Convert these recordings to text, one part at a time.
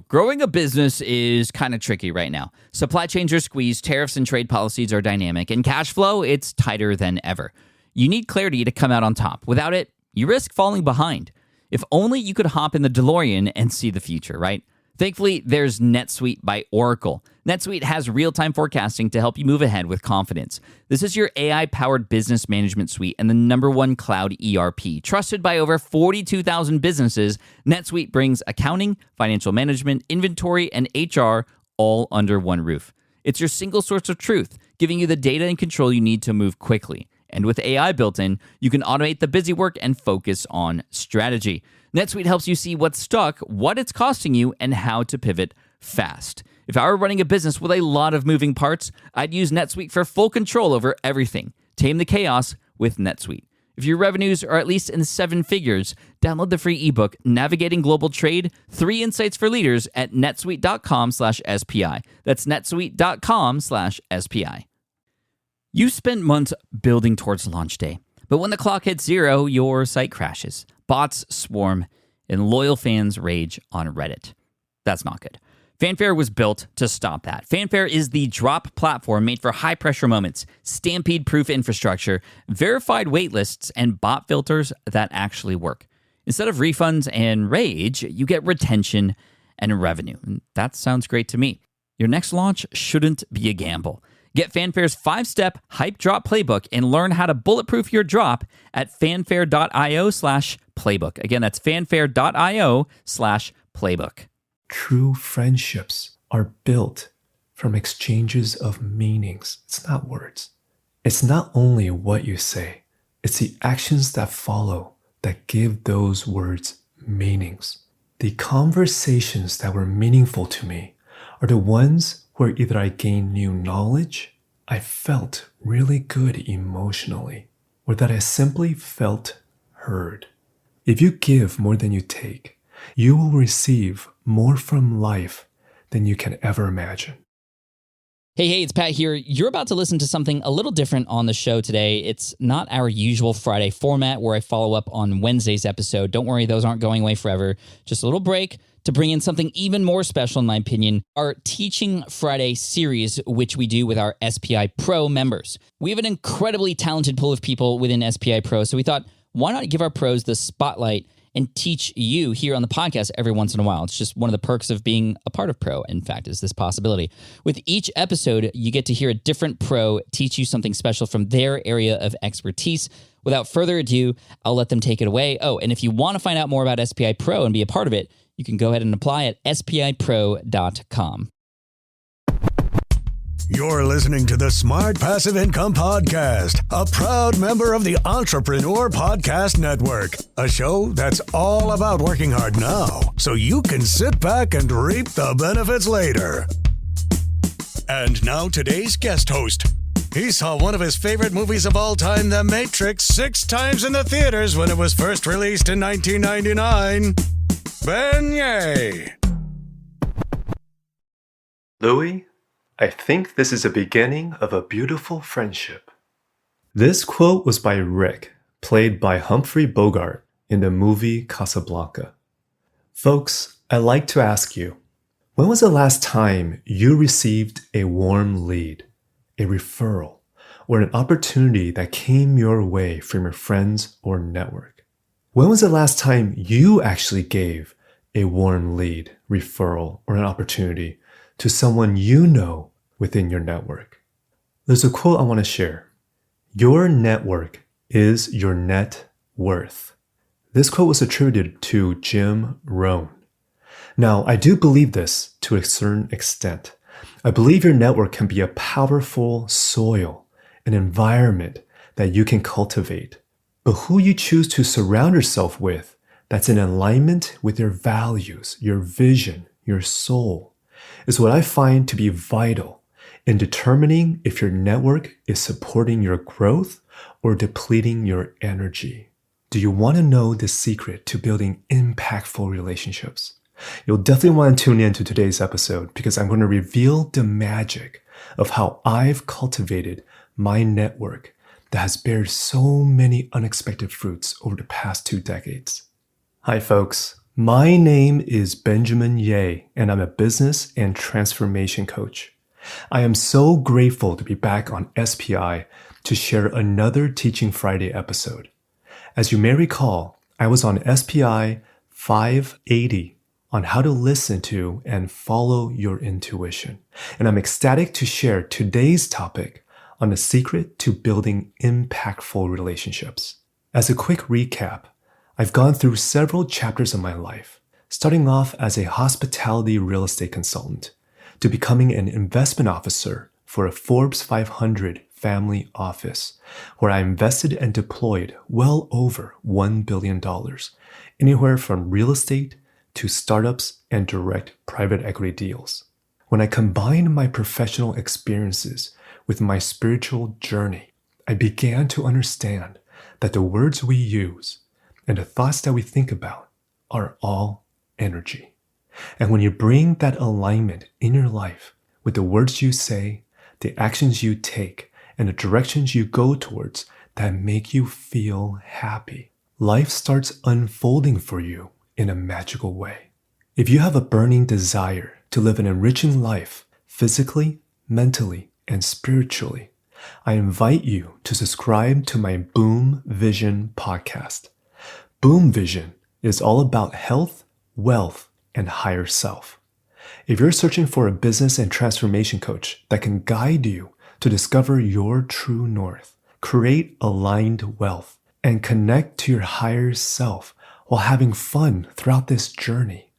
Growing a business is kind of tricky right now. Supply chains are squeezed, tariffs and trade policies are dynamic, and cash flow, it's tighter than ever. You need clarity to come out on top. Without it, you risk falling behind. If only you could hop in the DeLorean and see the future, right? Thankfully, there's NetSuite by Oracle. NetSuite has real-time forecasting to help you move ahead with confidence. This is your AI-powered business management suite and the #1 cloud ERP. Trusted by over 42,000 businesses, NetSuite brings accounting, financial management, inventory, and HR all under one roof. It's your single source of truth, giving you the data and control you need to move quickly. And with AI built in, you can automate the busy work and focus on strategy. NetSuite helps you see what's stuck, what it's costing you, and how to pivot fast. If I were running a business with a lot of moving parts, I'd use NetSuite for full control over everything. Tame the chaos with NetSuite. If your revenues are at least in 7 figures, download the free ebook, Navigating Global Trade, 3 Insights for Leaders at netsuite.com/SPI. That's netsuite.com/SPI. You spent months building towards launch day, but when the clock hits 0, your site crashes. Bots swarm, and loyal fans rage on Reddit. That's not good. Fanfare was built to stop that. Fanfare is the drop platform made for high-pressure moments, stampede-proof infrastructure, verified waitlists, and bot filters that actually work. Instead of refunds and rage, you get retention and revenue. And that sounds great to me. Your next launch shouldn't be a gamble. Get Fanfare's 5-step hype drop playbook and learn how to bulletproof your drop at fanfare.io/playbook. Again, that's fanfare.io/playbook. True friendships are built from exchanges of meanings. It's not words. It's not only what you say, it's the actions that follow that give those words meanings. The conversations that were meaningful to me are the ones where either I gained new knowledge, I felt really good emotionally, or that I simply felt heard. If you give more than you take, you will receive more from life than you can ever imagine. Hey, it's Pat here. You're about to listen to something a little different on the show today. It's not our usual Friday format where I follow up on Wednesday's episode. Don't worry, those aren't going away forever. Just a little break to bring in something even more special, in my opinion, our Teaching Friday series, which we do with our SPI Pro members. We have an incredibly talented pool of people within SPI Pro, so we thought, why not give our pros the spotlight and teach you here on the podcast every once in a while? It's just one of the perks of being a part of Pro, in fact, is this possibility. With each episode, you get to hear a different pro teach you something special from their area of expertise. Without further ado, I'll let them take it away. Oh, and if you want to find out more about SPI Pro and be a part of it, you can go ahead and apply at spipro.com. You're listening to the Smart Passive Income Podcast, a proud member of the Entrepreneur Podcast Network, a show that's all about working hard now so you can sit back and reap the benefits later. And now today's guest host. He saw one of his favorite movies of all time, The Matrix, 6 times in the theaters when it was first released in 1999. Ben Ye. Louis, I think this is the beginning of a beautiful friendship. This quote was by Rick, played by Humphrey Bogart in the movie Casablanca. Folks, I'd like to ask you, when was the last time you received a warm lead, a referral, or an opportunity that came your way from your friends or network? When was the last time you actually gave a warm lead, referral, or an opportunity to someone you know within your network? There's a quote I want to share. Your network is your net worth. This quote was attributed to Jim Rohn. Now, I do believe this to a certain extent. I believe your network can be a powerful soil, an environment that you can cultivate. But who you choose to surround yourself with that's in alignment with your values, your vision, your soul, is what I find to be vital in determining if your network is supporting your growth or depleting your energy. Do you want to know the secret to building impactful relationships? You'll definitely want to tune in to today's episode because I'm going to reveal the magic of how I've cultivated my network that has bared so many unexpected fruits over the past 2 decades. Hi folks, My name is Benjamin Ye, and I'm a business and transformation coach. I am so grateful to be back on SPI to share another Teaching Friday episode. As you may recall, I was on SPI 580 on how to listen to and follow your intuition. And I'm ecstatic to share today's topic on the secret to building impactful relationships. As a quick recap, I've gone through several chapters of my life, starting off as a hospitality real estate consultant to becoming an investment officer for a Forbes 500 family office, where I invested and deployed well over $1 billion, anywhere from real estate to startups and direct private equity deals. When I combined my professional experiences with my spiritual journey, I began to understand that the words we use and the thoughts that we think about are all energy. And when you bring that alignment in your life with the words you say, the actions you take, and the directions you go towards that make you feel happy, life starts unfolding for you in a magical way. If you have a burning desire to live an enriching life physically, mentally, and spiritually, I invite you to subscribe to my Boom Vision podcast. Boom Vision is all about health, wealth, and higher self. If you're searching for a business and transformation coach that can guide you to discover your true north, create aligned wealth, and connect to your higher self while having fun throughout this journey,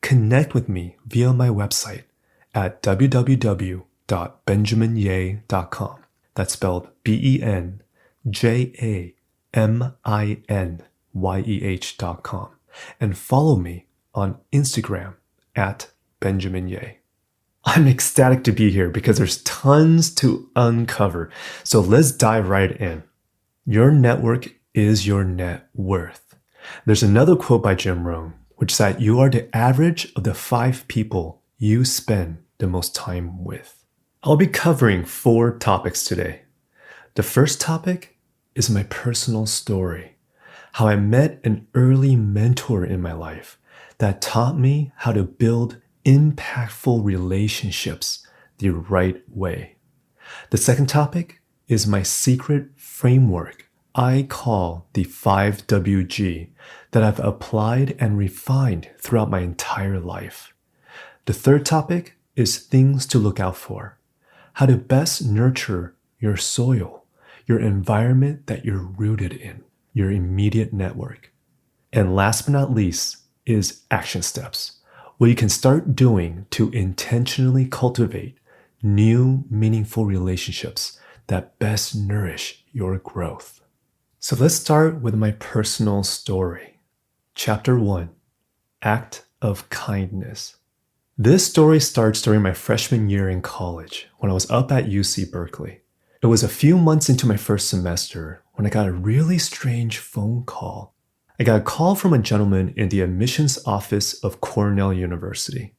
connect with me via my website at www.benjaminye.com. That's spelled BenjaminYeh.com. And follow me on Instagram at Benjamin Ye. I'm ecstatic to be here because there's tons to uncover. So let's dive right in. Your network is your net worth. There's another quote by Jim Rohn, which is that you are the average of the 5 people you spend the most time with. I'll be covering 4 topics today. The first topic is my personal story, how I met an early mentor in my life that taught me how to build impactful relationships the right way. The second topic is my secret framework I call the 5WG that I've applied and refined throughout my entire life. The third topic is things to look out for, how to best nurture your soil, your environment that you're rooted in, your immediate network. And last but not least is action steps, what you can start doing to intentionally cultivate new, meaningful relationships that best nourish your growth. So let's start with my personal story. Chapter 1, Act of Kindness. This story starts during my freshman year in college when I was up at UC Berkeley. It was a few months into my first semester when I got a really strange phone call. I got a call from a gentleman in the admissions office of Cornell University.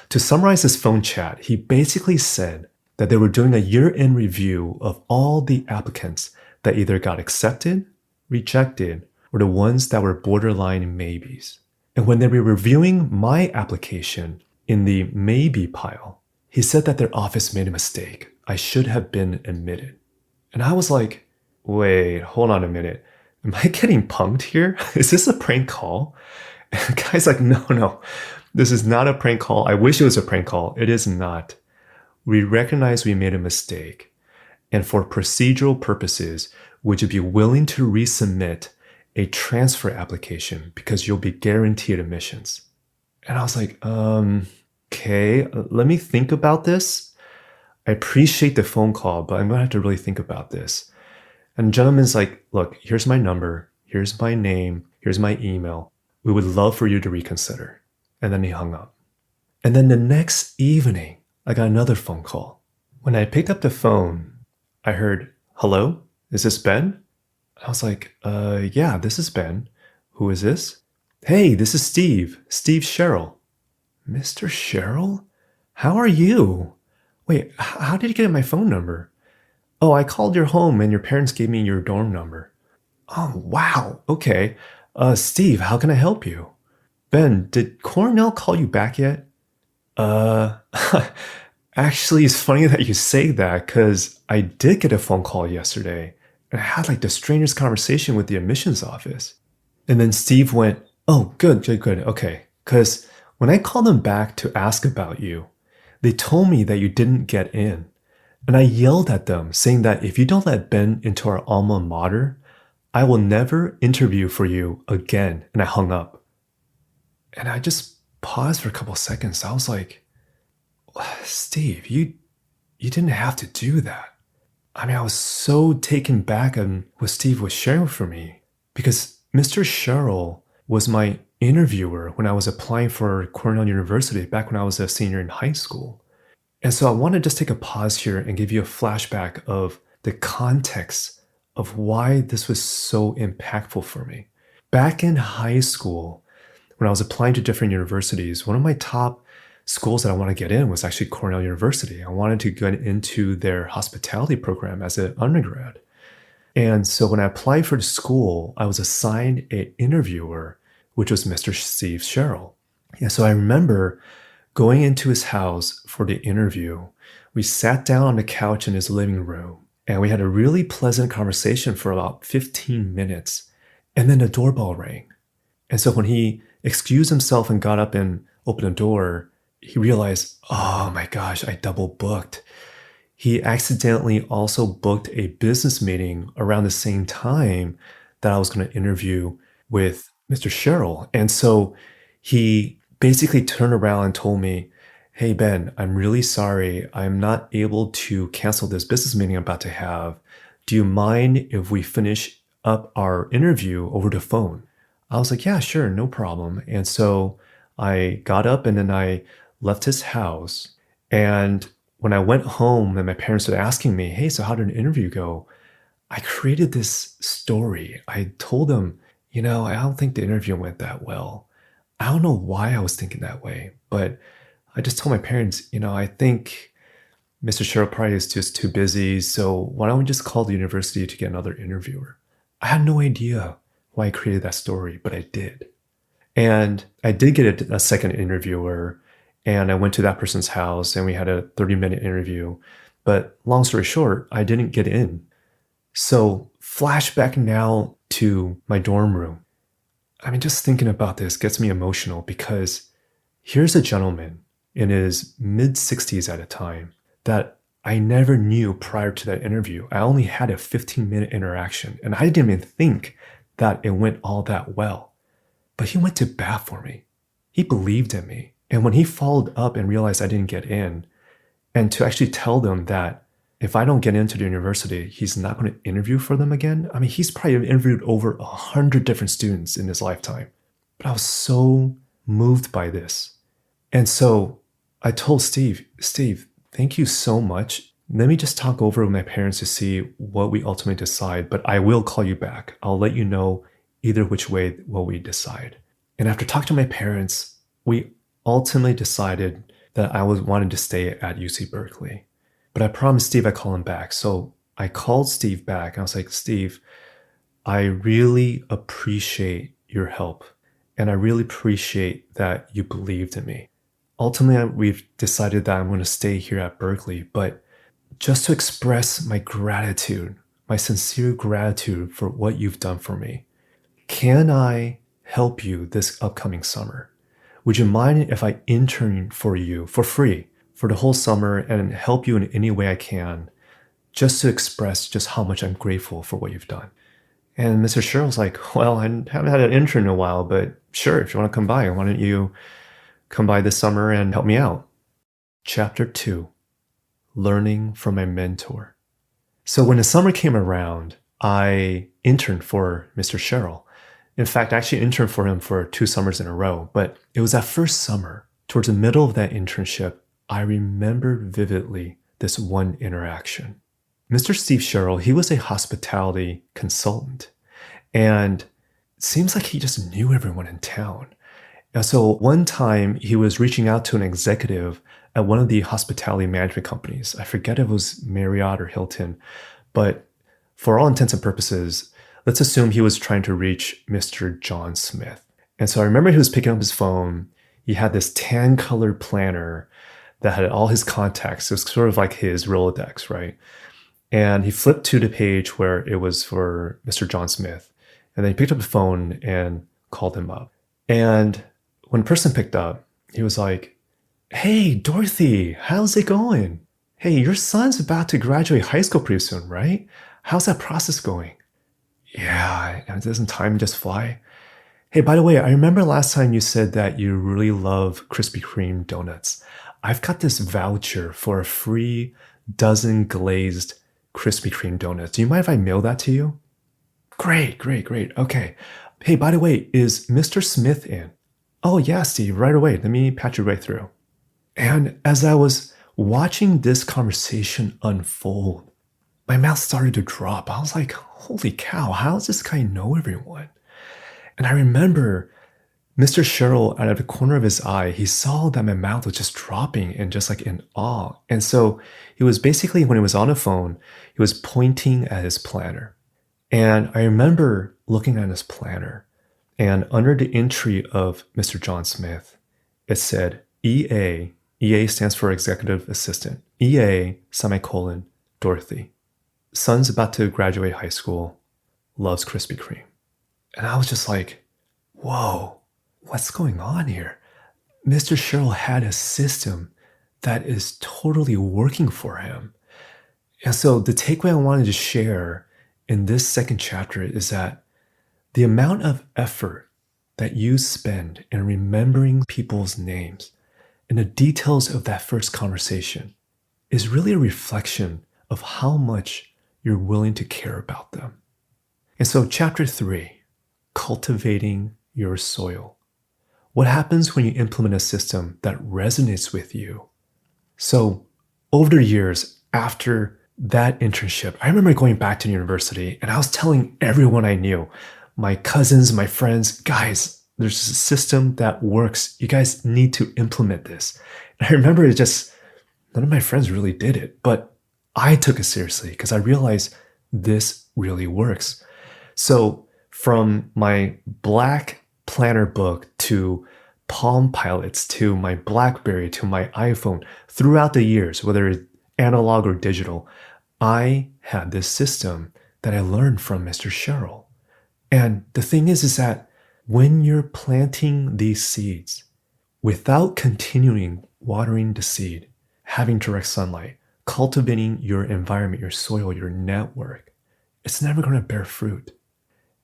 To summarize this phone chat, he basically said that they were doing a year-end review of all the applicants that either got accepted, rejected, or the ones that were borderline maybes. And when they were reviewing my application in the maybe pile, he said that their office made a mistake. I should have been admitted. And I was like, wait, hold on a minute. Am I getting punked here? Is this a prank call? And the guy's like, no, this is not a prank call. I wish it was a prank call. It is not. We recognize we made a mistake. And for procedural purposes, would you be willing to resubmit a transfer application because you'll be guaranteed admissions? And I was like, okay, let me think about this. I appreciate the phone call, but I'm going to have to really think about this. And the gentleman's like, look, here's my number. Here's my name. Here's my email. We would love for you to reconsider. And then he hung up. And then the next evening, I got another phone call. When I picked up the phone, I heard, hello, is this Ben? I was like, yeah, this is Ben. Who is this? Hey, this is Steve Sherrill. Mr. Sherrill? How are you? Wait, how did you get my phone number? Oh, I called your home and your parents gave me your dorm number. Oh, wow. Okay. Steve, how can I help you? Ben, did Cornell call you back yet? Uh, actually, it's funny that you say that because I did get a phone call yesterday and I had like the strangest conversation with the admissions office. And then Steve went, oh, good. Okay. Because when I called them back to ask about you, they told me that you didn't get in. And I yelled at them saying that if you don't let Ben into our alma mater, I will never interview for you again. And I hung up. And I just paused for a couple of seconds. I was like, Steve, you didn't have to do that. I mean, I was so taken back on what Steve was sharing for me because Mr. Sherrill was my interviewer when I was applying for Cornell University back when I was a senior in high school. And so I want to just take a pause here and give you a flashback of the context of why this was so impactful for me. Back in high school, when I was applying to different universities, one of my top schools that I want to get in was actually Cornell University. I wanted to get into their hospitality program as an undergrad. And so when I applied for the school, I was assigned an interviewer, which was Mr. Steve Sherrill. And so I remember going into his house for the interview. We sat down on the couch in his living room and we had a really pleasant conversation for about 15 minutes. And then the doorbell rang. And so when he excused himself and got up and opened the door, he realized, oh my gosh, I double booked. He accidentally also booked a business meeting around the same time that I was going to interview with Mr. Sherrill. And so he basically turned around and told me, hey, Ben, I'm really sorry. I'm not able to cancel this business meeting I'm about to have. Do you mind if we finish up our interview over the phone? I was like, yeah, sure, no problem. And so I got up and then I left his house. And when I went home and my parents were asking me, hey, so how did the interview go? I created this story. I told them, I don't think the interview went that well. I don't know why I was thinking that way, but I just told my parents, I think Mr. Sherrill probably is just too busy. So why don't we just call the university to get another interviewer? I had no idea why I created that story, but I did. And I did get a second interviewer and I went to that person's house and we had a 30-minute interview. But long story short, I didn't get in. So flashback now to my dorm room. I mean, just thinking about this gets me emotional because here's a gentleman in his mid-60s at a time that I never knew prior to that interview. I only had a 15-minute interaction and I didn't even think that it went all that well. But he went to bat for me. He believed in me. And when he followed up and realized I didn't get in, and to actually tell them that if I don't get into the university, he's not going to interview for them again. I mean, he's probably interviewed over 100 different students in his lifetime. But I was so moved by this. And so I told Steve, thank you so much. Let me just talk over with my parents to see what we ultimately decide, but I will call you back. I'll let you know either which way what we decide. And after talking to my parents, we ultimately decided that I wanted to stay at UC Berkeley. But I promised Steve I'd call him back. So I called Steve back and I was like, Steve, I really appreciate your help. And I really appreciate that you believed in me. Ultimately, we've decided that I'm going to stay here at Berkeley, but just to express my gratitude, my sincere gratitude for what you've done for me. Can I help you this upcoming summer? Would you mind if I intern for you for free for the whole summer and help you in any way I can, just to express just how much I'm grateful for what you've done? And Mr. Sherrill's like, well, I haven't had an intern in a while, but sure, if you want to come by, why don't you come by this summer and help me out? Chapter 2, Learning from my mentor. So when the summer came around, I interned for Mr. Sherrill. In fact, I actually interned for him for 2 summers in a row, but it was that first summer, towards the middle of that internship, I remember vividly this one interaction. Mr. Steve Sherrill, he was a hospitality consultant, and it seems like he just knew everyone in town. And so one time he was reaching out to an executive at one of the hospitality management companies. I forget if it was Marriott or Hilton, but for all intents and purposes, let's assume he was trying to reach Mr. John Smith. And so I remember he was picking up his phone. He had this tan colored planner that had all his contacts. It was sort of like his Rolodex, right? And he flipped to the page where it was for Mr. John Smith. And then he picked up the phone and called him up. And when the person picked up, he was like, "Hey, Dorothy, how's it going? Hey, your son's about to graduate high school pretty soon, right? How's that process going?" "Yeah, and doesn't time just fly?" "Hey, by the way, I remember last time you said that you really love Krispy Kreme donuts. I've got this voucher for a free dozen glazed Krispy Kreme donuts. Do you mind if I mail that to you?" "Great, great, great. Okay. Hey, by the way, is Mr. Smith in?" "Oh, yeah, Steve, right away. Let me patch you right through." And as I was watching this conversation unfold, my mouth started to drop. I was like, holy cow, how does this guy know everyone? And I remember Mr. Sherrill, out of the corner of his eye, he saw that my mouth was just dropping and just like in awe. And so he was basically, when he was on the phone, he was pointing at his planner. And I remember looking at his planner, and under the entry of Mr. John Smith, it said EA. EA stands for Executive Assistant. EA, semicolon, Dorothy. Son's about to graduate high school, loves Krispy Kreme. And I was just like, whoa, what's going on here? Mr. Sherrill had a system that is totally working for him. And so the takeaway I wanted to share in this second chapter is that the amount of effort that you spend in remembering people's names and the details of that first conversation is really a reflection of how much you're willing to care about them. And so chapter 3, cultivating your soil. What happens when you implement a system that resonates with you? So over the years, after that internship, I remember going back to university and I was telling everyone I knew, my cousins, my friends, guys, there's a system that works. You guys need to implement this. And I remember it just, none of my friends really did it, but I took it seriously because I realized this really works. So from my black planner book to Palm Pilots to my BlackBerry to my iPhone, throughout the years, whether it's analog or digital, I had this system that I learned from Mr. Sherrill. And the thing is that when you're planting these seeds, without continuing watering the seed, having direct sunlight, cultivating your environment, your soil, your network, it's never going to bear fruit.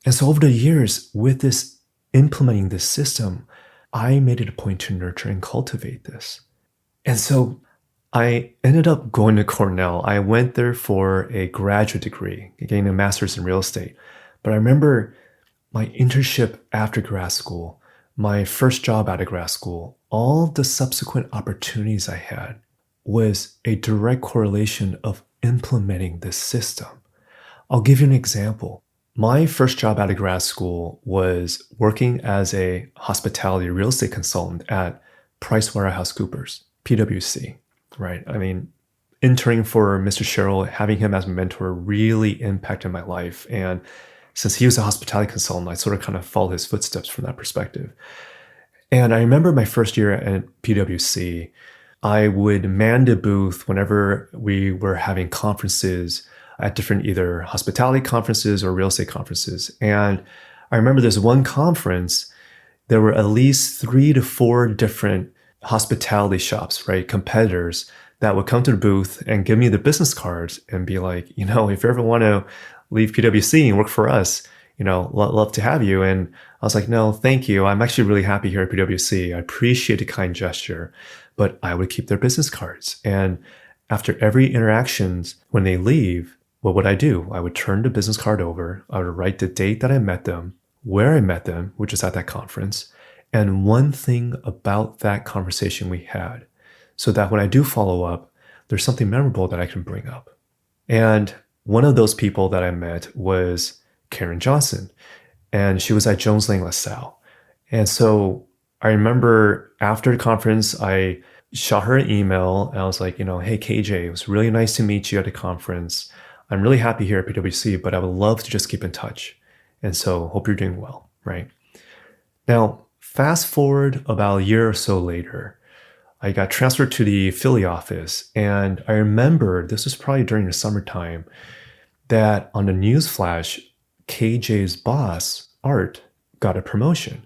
And so over the years, with this implementing this system, I made it a point to nurture and cultivate this. And so I ended up going to Cornell. I went there for a graduate degree, getting a master's in real estate. But I remember my internship after grad school, my first job out of grad school, all the subsequent opportunities I had was a direct correlation of implementing this system. I'll give you an example. My first job out of grad school was working as a hospitality real estate consultant at PricewaterhouseCoopers, PwC, right? I mean, interning for Mr. Sherrill, having him as a mentor really impacted my life. And since he was a hospitality consultant, I sort of kind of followed his footsteps from that perspective. And I remember my first year at PwC, I would man the booth whenever we were having conferences at different either hospitality conferences or real estate conferences. And I remember there's one conference, there were at least 3 to 4 different hospitality shops, right? Competitors that would come to the booth and give me the business cards and be like, if you ever want to leave PwC and work for us, love to have you. And I was like, no, thank you. I'm actually really happy here at PwC. I appreciate the kind gesture, but I would keep their business cards. And after every interactions, when they leave, what would I do? I would turn the business card over. I would write the date that I met them, where I met them, which is at that conference, and one thing about that conversation we had, so that when I do follow up, there's something memorable that I can bring up. And one of those people that I met was Karen Johnson, and she was at Jones Lang LaSalle. And so I remember after the conference, I shot her an email and I was like, hey, KJ, it was really nice to meet you at the conference. I'm really happy here at PwC, but I would love to just keep in touch. And so hope you're doing well, right? Now, fast forward about a year or so later, I got transferred to the Philly office, and I remember this was probably during the summertime that on the news flash, KJ's boss, Art, got a promotion.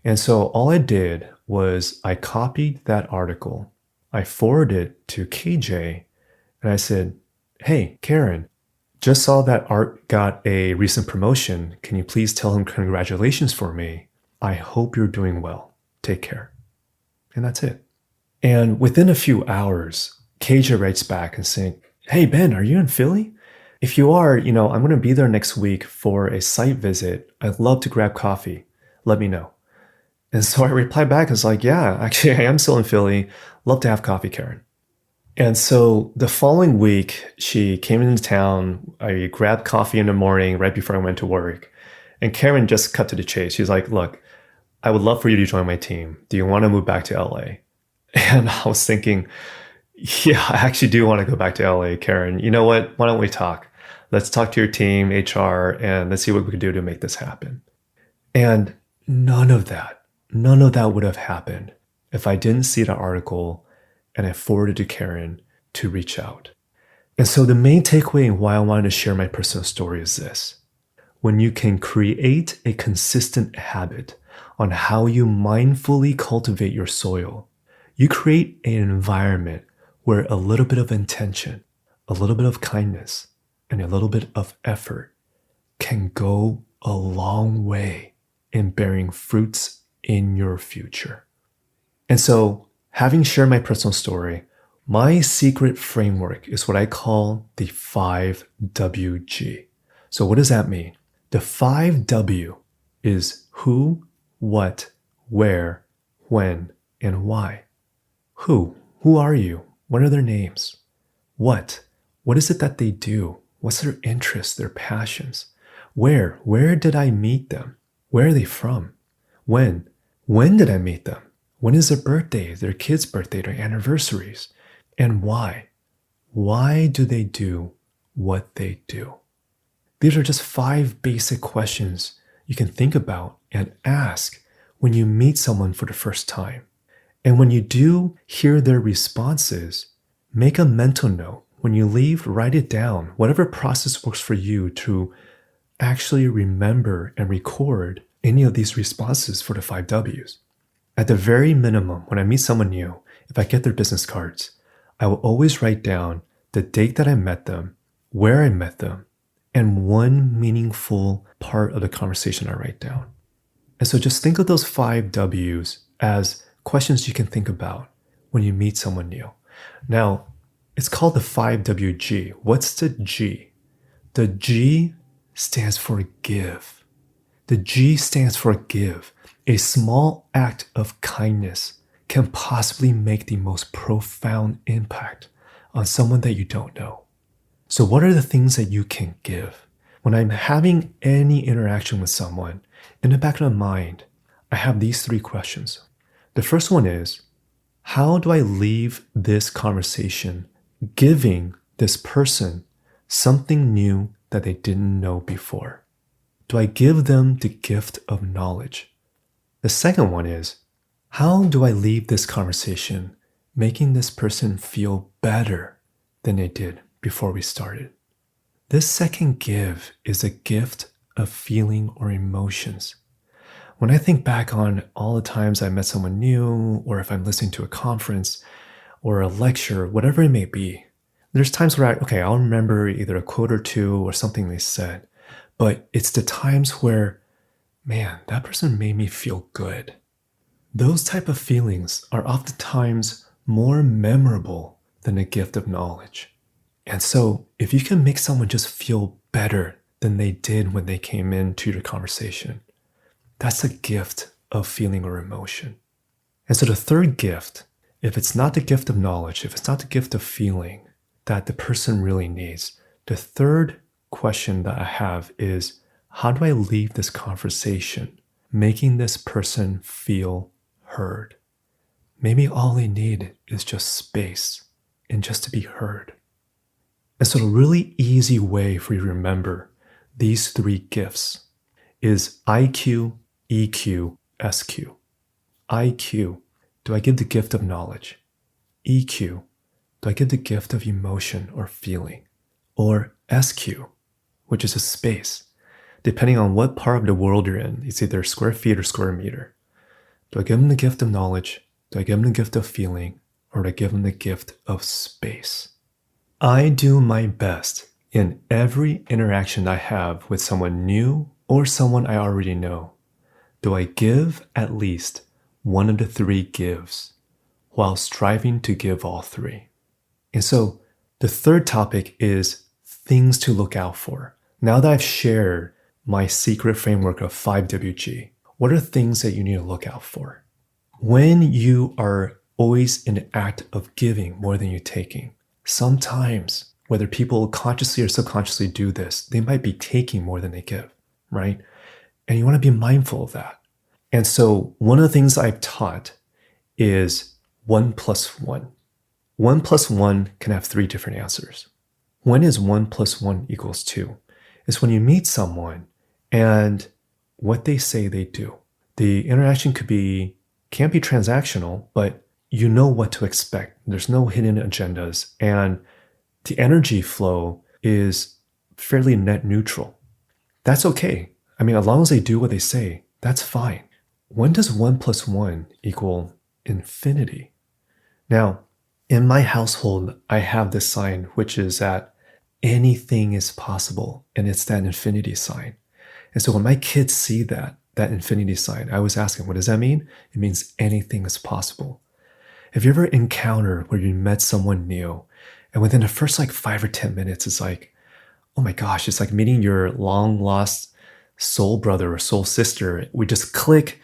And so all I did was I copied that article, I forwarded it to KJ, and I said, "Hey, Karen, just saw that Art got a recent promotion. Can you please tell him congratulations for me? I hope you're doing well. Take care." And that's it. And within a few hours, KJ writes back and saying, "Hey, Ben, are you in Philly? If you are, I'm going to be there next week for a site visit. I'd love to grab coffee. Let me know." And so I replied back, I was like, "Yeah, actually, I am still in Philly. Love to have coffee, Karen." And so the following week, she came into town. I grabbed coffee in the morning right before I went to work. And Karen just cut to the chase. She's like, "Look, I would love for you to join my team. Do you want to move back to LA?" And I was thinking, yeah, I actually do want to go back to LA, Karen. You know what? Why don't we talk? Let's talk to your team, HR, and let's see what we can do to make this happen. And none of that would have happened if I didn't see the article and I forwarded to Karen to reach out. And so the main takeaway and why I wanted to share my personal story is this. When you can create a consistent habit on how you mindfully cultivate your soil, you create an environment where a little bit of intention, a little bit of kindness, and a little bit of effort can go a long way in bearing fruits in your future. And so, having shared my personal story, my secret framework is what I call the 5WG. So what does that mean? The 5W is who, what, where, when, and why. Who? Who are you? What are their names? What? What is it that they do? What's their interests, their passions? Where? Where did I meet them? Where are they from? When? When did I meet them? When is their birthday, their kid's birthday, their anniversaries? And why? Why do they do what they do? These are just 5 basic questions you can think about and ask when you meet someone for the first time. And when you do hear their responses, make a mental note. When you leave, write it down. Whatever process works for you to actually remember and record any of these responses for the 5 Ws. At the very minimum, when I meet someone new, if I get their business cards, I will always write down the date that I met them, where I met them, and one meaningful part of the conversation I write down. And so just think of those 5 Ws as questions you can think about when you meet someone new. Now, it's called the 5WG. What's the G? The G stands for give. The G stands for give. A small act of kindness can possibly make the most profound impact on someone that you don't know. So what are the things that you can give? When I'm having any interaction with someone, in the back of my mind, I have these 3 questions. The first one is, how do I leave this conversation giving this person something new that they didn't know before? Do I give them the gift of knowledge? The second one is, how do I leave this conversation making this person feel better than they did before we started? This second give is a gift of feeling or emotions. When I think back on all the times I met someone new, or if I'm listening to a conference or a lecture, whatever it may be, there's times where I'll remember either a quote or 2 or something they said, but it's the times where, man, that person made me feel good. Those type of feelings are oftentimes more memorable than a gift of knowledge. And so if you can make someone just feel better than they did when they came into your conversation, that's a gift of feeling or emotion. And so the third gift, if it's not the gift of knowledge, if it's not the gift of feeling that the person really needs, the third question that I have is, how do I leave this conversation making this person feel heard? Maybe all they need is just space and just to be heard. And so a really easy way for you to remember these 3 gifts is IQ, EQ, SQ? IQ, do I give the gift of knowledge? EQ, do I give the gift of emotion or feeling? Or SQ, which is a space. Depending on what part of the world you're in, it's either square feet or square meter. Do I give them the gift of knowledge? Do I give them the gift of feeling? Or do I give them the gift of space? I do my best in every interaction I have with someone new or someone I already know. Do I give at least one of the three gives while striving to give all three? And so the third topic is things to look out for. Now that I've shared my secret framework of 5WG, what are things that you need to look out for? When you are always in the act of giving more than you're taking, sometimes, whether people consciously or subconsciously do this, they might be taking more than they give, right? And you want to be mindful of that. And so one of the things I've taught is 1 plus 1. 1 plus 1 can have three different answers. When is 1 plus 1 equals 2? It's when you meet someone and what they say they do. The interaction can't be transactional, but you know what to expect. There's no hidden agendas, and the energy flow is fairly net neutral. That's okay. I mean, as long as they do what they say, that's fine. When does 1 plus 1 equal infinity? Now, in my household, I have this sign, which is that anything is possible, and it's that infinity sign. And so when my kids see that infinity sign, I always ask them, what does that mean? It means anything is possible. Have you ever encountered where you met someone new, and within the first 5 or 10 minutes, it's like, oh my gosh, it's like meeting your long lost soul brother or soul sister. We just click.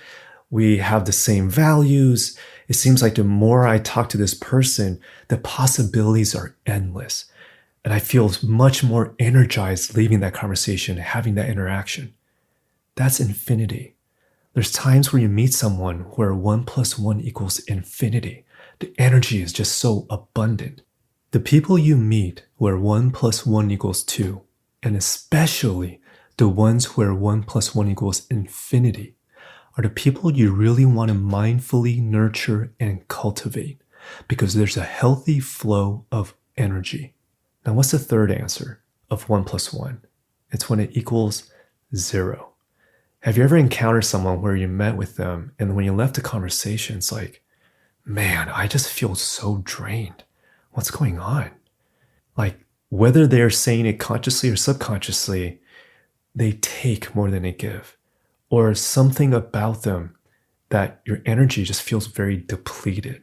We have the same values. It seems like the more I talk to this person, the possibilities are endless. And I feel much more energized leaving that conversation, having that interaction. That's infinity. There's times where you meet someone where 1 plus 1 equals infinity. The energy is just so abundant. The people you meet where 1 plus 1 equals 2, and especially the ones where 1 plus 1 equals infinity, are the people you really want to mindfully nurture and cultivate, because there's a healthy flow of energy. Now, what's the third answer of 1 plus 1? It's when it equals 0. Have you ever encountered someone where you met with them, and when you left the conversation, it's like, man, I just feel so drained. What's going on? Whether they're saying it consciously or subconsciously, they take more than they give. Or something about them that your energy just feels very depleted.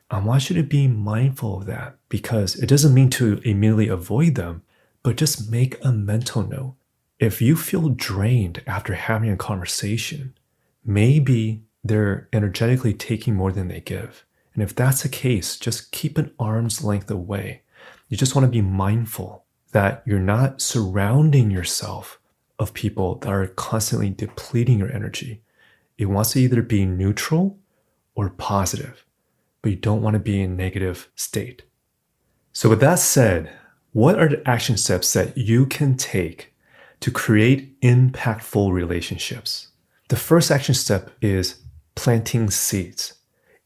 I want you to be mindful of that, because it doesn't mean to immediately avoid them, but just make a mental note. If you feel drained after having a conversation, maybe they're energetically taking more than they give. And if that's the case, just keep an arm's length away. You just want to be mindful that you're not surrounding yourself of people that are constantly depleting your energy. It wants to either be neutral or positive, but you don't want to be in a negative state. So with that said, what are the action steps that you can take to create impactful relationships? The first action step is planting seeds.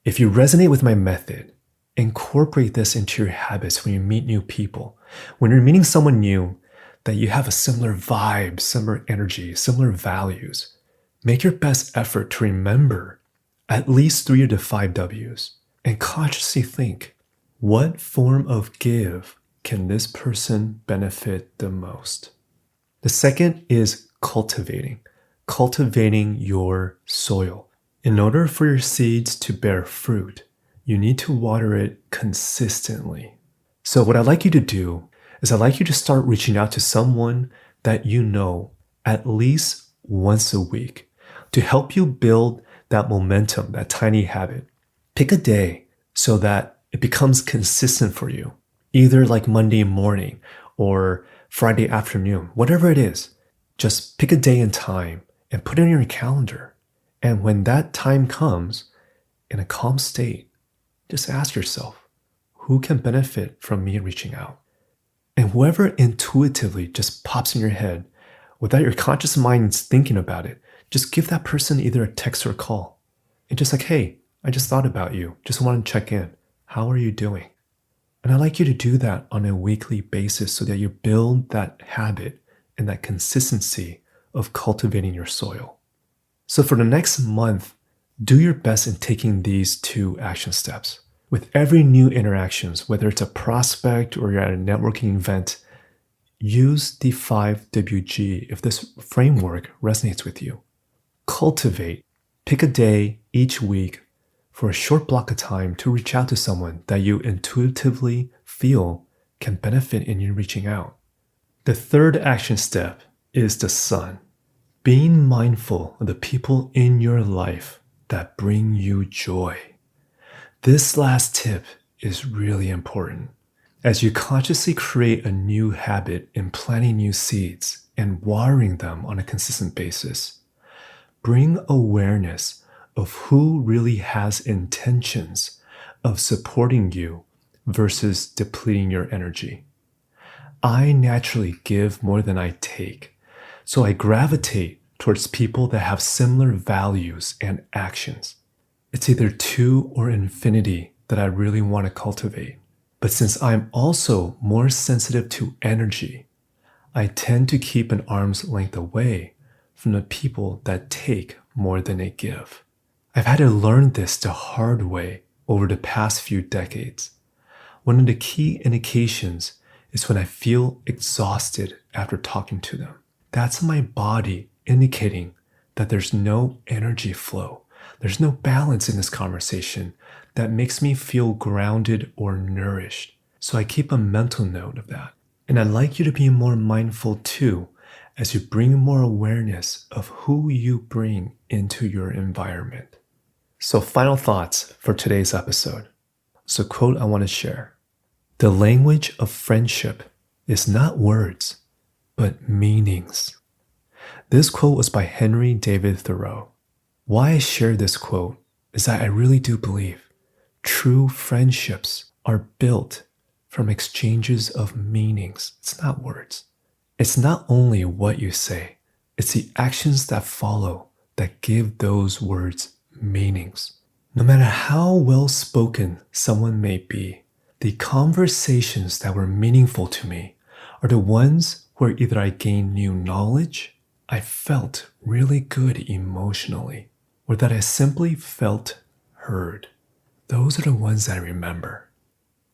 If you resonate with my method, incorporate this into your habits when you meet new people. When you're meeting someone new, that you have a similar vibe, similar energy, similar values, make your best effort to remember at least 3 of the 5 W's and consciously think, what form of give can this person benefit the most? The second is cultivating your soil. In order for your seeds to bear fruit, you need to water it consistently. So what I'd like you to do is I'd like you to start reaching out to someone that you know at least once a week to help you build that momentum, that tiny habit. Pick a day so that it becomes consistent for you, either like Monday morning or Friday afternoon, whatever it is. Just pick a day and time and put it on your calendar. And when that time comes, in a calm state, just ask yourself, who can benefit from me reaching out? And whoever intuitively just pops in your head, without your conscious mind thinking about it, just give that person either a text or a call. And just like, hey, I just thought about you. Just wanted to check in. How are you doing? And I'd like you to do that on a weekly basis so that you build that habit and that consistency of cultivating your soil. So for the next month, do your best in taking these 2 action steps. With every new interactions, whether it's a prospect or you're at a networking event, use the 5WG if this framework resonates with you. Cultivate. Pick a day each week for a short block of time to reach out to someone that you intuitively feel can benefit in you reaching out. The 3rd action step is the sun. Being mindful of the people in your life that bring you joy. This last tip is really important. As you consciously create a new habit in planting new seeds and watering them on a consistent basis, bring awareness of who really has intentions of supporting you versus depleting your energy. I naturally give more than I take, so I gravitate towards people that have similar values and actions. It's either 2 or infinity that I really want to cultivate. But since I'm also more sensitive to energy, I tend to keep an arm's length away from the people that take more than they give. I've had to learn this the hard way over the past few decades. One of the key indications is when I feel exhausted after talking to them. That's my body indicating that there's no energy flow. There's no balance in this conversation that makes me feel grounded or nourished. So I keep a mental note of that. And I'd like you to be more mindful too as you bring more awareness of who you bring into your environment. So final thoughts for today's episode. So quote I want to share. The language of friendship is not words, but meanings. This quote was by Henry David Thoreau. Why I share this quote is that I really do believe true friendships are built from exchanges of meanings. It's not words. It's not only what you say, it's the actions that follow that give those words meanings. No matter how well spoken someone may be, the conversations that were meaningful to me are the ones where either I gained new knowledge, I felt really good emotionally, or that I simply felt heard. Those are the ones that I remember.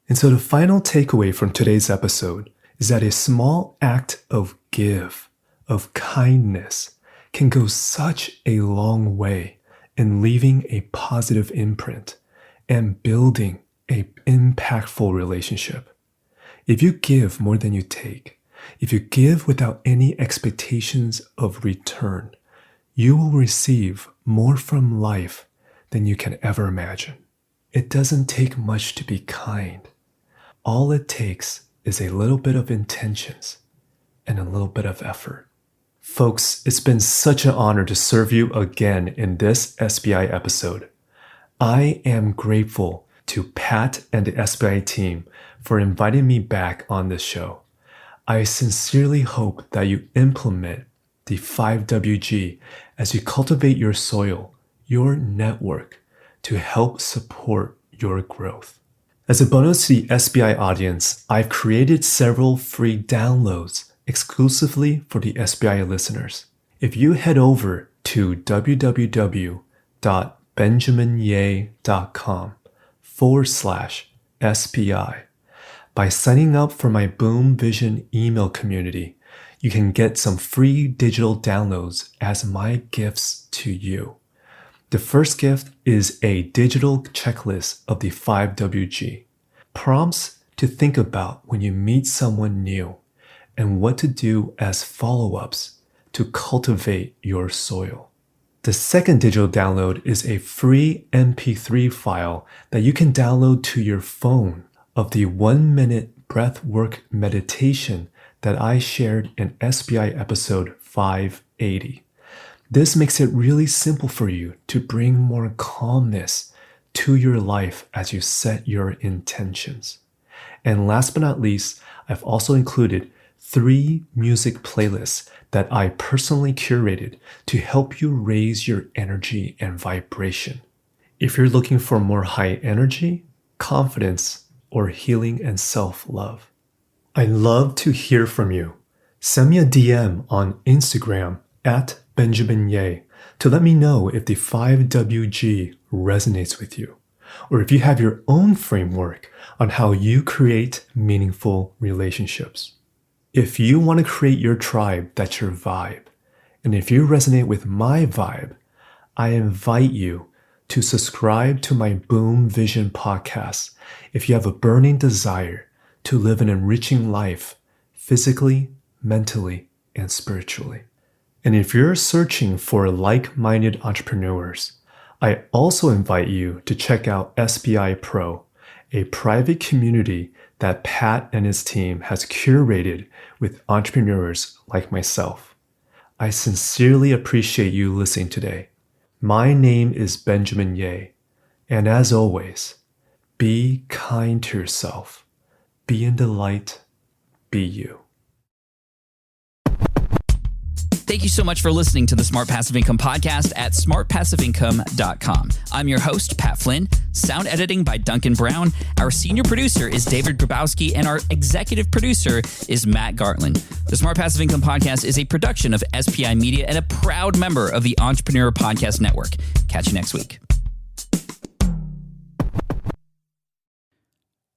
And so the final takeaway from today's episode is that a small act of give, of kindness, can go such a long way in leaving a positive imprint and building an impactful relationship. If you give more than you take, if you give without any expectations of return, you will receive more from life than you can ever imagine. It doesn't take much to be kind. All it takes is a little bit of intentions and a little bit of effort. Folks, it's been such an honor to serve you again in this SPI episode. I am grateful to Pat and the SPI team for inviting me back on this show. I sincerely hope that you implement the 5WG as you cultivate your soil, your network, to help support your growth. As a bonus to the SPI audience, I've created several free downloads exclusively for the SPI listeners. If you head over to www.benjaminye.com/SPI, by signing up for my Boom Vision email community, you can get some free digital downloads as my gifts to you. The first gift is a digital checklist of the 5WG, prompts to think about when you meet someone new and what to do as follow-ups to cultivate your soil. The second digital download is a free MP3 file that you can download to your phone of the 1-minute breathwork meditation that I shared in SPI episode 580. This makes it really simple for you to bring more calmness to your life as you set your intentions. And last but not least, I've also included 3 music playlists that I personally curated to help you raise your energy and vibration. If you're looking for more high energy, confidence, or healing and self-love. I'd love to hear from you. Send me a DM on Instagram at Benjamin Ye to let me know if the 5WG resonates with you, or if you have your own framework on how you create meaningful relationships. If you want to create your tribe that's your vibe, and if you resonate with my vibe, I invite you to subscribe to my Boom Vision podcast if you have a burning desire to live an enriching life physically, mentally, and spiritually. And if you're searching for like-minded entrepreneurs, I also invite you to check out SPI Pro, a private community that Pat and his team has curated with entrepreneurs like myself. I sincerely appreciate you listening today. My name is Benjamin Ye, and as always, be kind to yourself, be in delight, be you. Thank you so much for listening to the Smart Passive Income podcast at smartpassiveincome.com. I'm your host, Pat Flynn. Sound editing by Duncan Brown. Our senior producer is David Grabowski, and our executive producer is Matt Gartland. The Smart Passive Income podcast is a production of SPI Media and a proud member of the Entrepreneur Podcast Network. Catch you next week.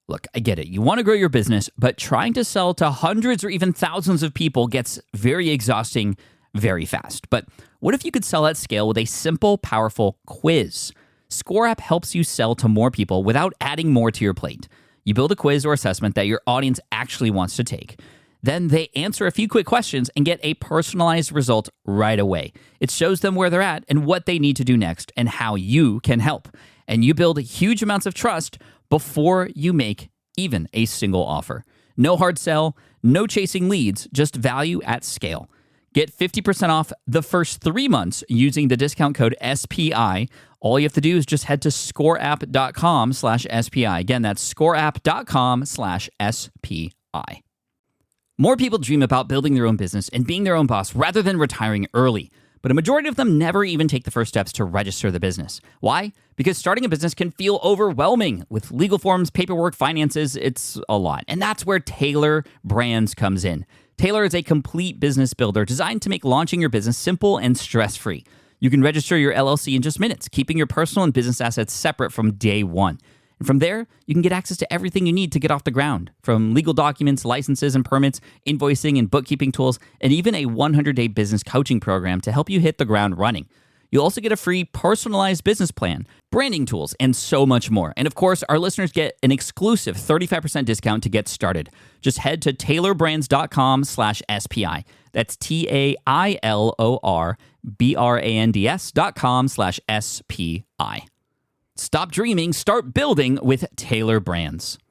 Look, I get it. You want to grow your business, but trying to sell to hundreds or even thousands of people gets very exhausting very fast. But what if you could sell at scale with a simple, powerful quiz? Score App helps you sell to more people without adding more to your plate. You build a quiz or assessment that your audience actually wants to take. Then they answer a few quick questions and get a personalized result right away. It shows them where they're at and what they need to do next and how you can help. And you build huge amounts of trust before you make even a single offer. No hard sell, no chasing leads, just value at scale. Get 50% off the first 3 months using the discount code SPI. All you have to do is just head to scoreapp.com/SPI. Again, that's scoreapp.com/SPI. More people dream about building their own business and being their own boss rather than retiring early. But a majority of them never even take the first steps to register the business. Why? Because starting a business can feel overwhelming. With legal forms, paperwork, finances, it's a lot. And that's where Taylor Brands comes in. Taylor is a complete business builder designed to make launching your business simple and stress-free. You can register your LLC in just minutes, keeping your personal and business assets separate from day one. And from there, you can get access to everything you need to get off the ground, from legal documents, licenses and permits, invoicing and bookkeeping tools, and even a 100-day business coaching program to help you hit the ground running. You'll also get a free personalized business plan, branding tools, and so much more. And of course, our listeners get an exclusive 35% discount to get started. Just head to taylorbrands.com/SPI. That's TAILORBRANDS.com/SPI. Stop dreaming, start building with Taylor Brands.